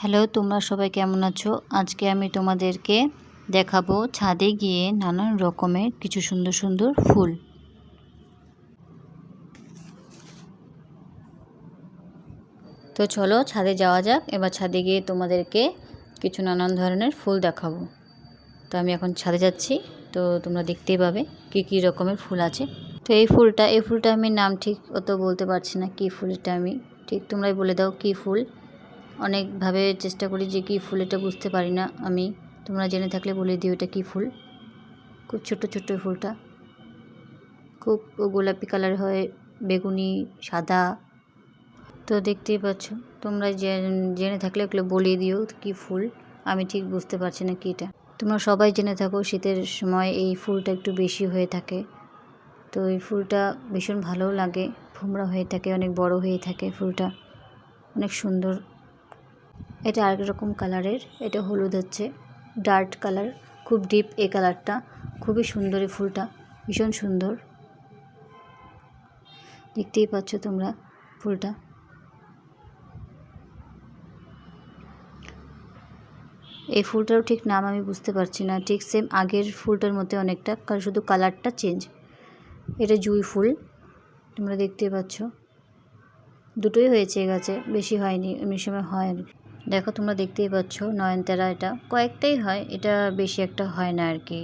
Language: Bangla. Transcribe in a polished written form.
হ্যালো, তোমরা সবাই কেমন আছো? আজকে আমি তোমাদেরকে দেখাবো ছাদে গিয়ে নানান রকমের কিছু সুন্দর সুন্দর ফুল। তো চলো ছাদে যাওয়া যাক। এবার ছাদে গিয়ে তোমাদেরকে কিছু নানান ধরনের ফুল দেখাবো। তো আমি এখন ছাদে যাচ্ছি, তো তোমরা দেখতেই পাবে কি কি রকমের ফুল আছে। তো এই ফুলটা আমি নাম ঠিক অত বলতে পারছি না, কি ফুল এটা আমি ঠিক, তোমরাই বলে দাও কি ফুল। অনেকভাবে চেষ্টা করি যে কী ফুল, এটা বুঝতে পারি না আমি। তোমরা জেনে থাকলে বলে দিও এটা কী ফুল। খুব ছোট্ট ছোট্ট ফুলটা, খুব গোলাপি কালার হয়, বেগুনি, সাদা। তো দেখতেই পাচ্ছ, তোমরা জেনে থাকলে ওগুলো বলিয়ে দিও কী ফুল। আমি ঠিক বুঝতে পারছি না কী এটা। তোমরা সবাই জেনে থাকো শীতের সময় এই ফুলটা একটু বেশি হয়ে থাকে। তো এই ফুলটা ভীষণ ভালোও লাগে, ভোমরা হয়ে থাকে, অনেক বড় হয়ে থাকে ফুলটা, অনেক সুন্দর। এটা আরেক রকম কালারের, এটা হলুদ হচ্ছে, ডার্ক কালার, খুব ডিপ এই কালারটা। খুবই সুন্দর এই ফুলটা, ভীষণ সুন্দর। দেখতেই পাচ্ছ তোমরা ফুলটা। এই ফুলটারও ঠিক নাম আমি বুঝতে পারছি না, ঠিক সেম আগের ফুলটার মধ্যে অনেকটা, কারণ শুধু কালারটা চেঞ্জ। এটা জুঁই ফুল, তোমরা দেখতেই পাচ্ছ। দুটোই হয়েছে গাছে, বেশি হয়নি, এমনি সময় হয়। দেখো তোমরা দেখতেই পাচ্ছ নয়নতারা, এটা কয়েকটাই হয়, এটা বেশি একটা হয় না আর কি।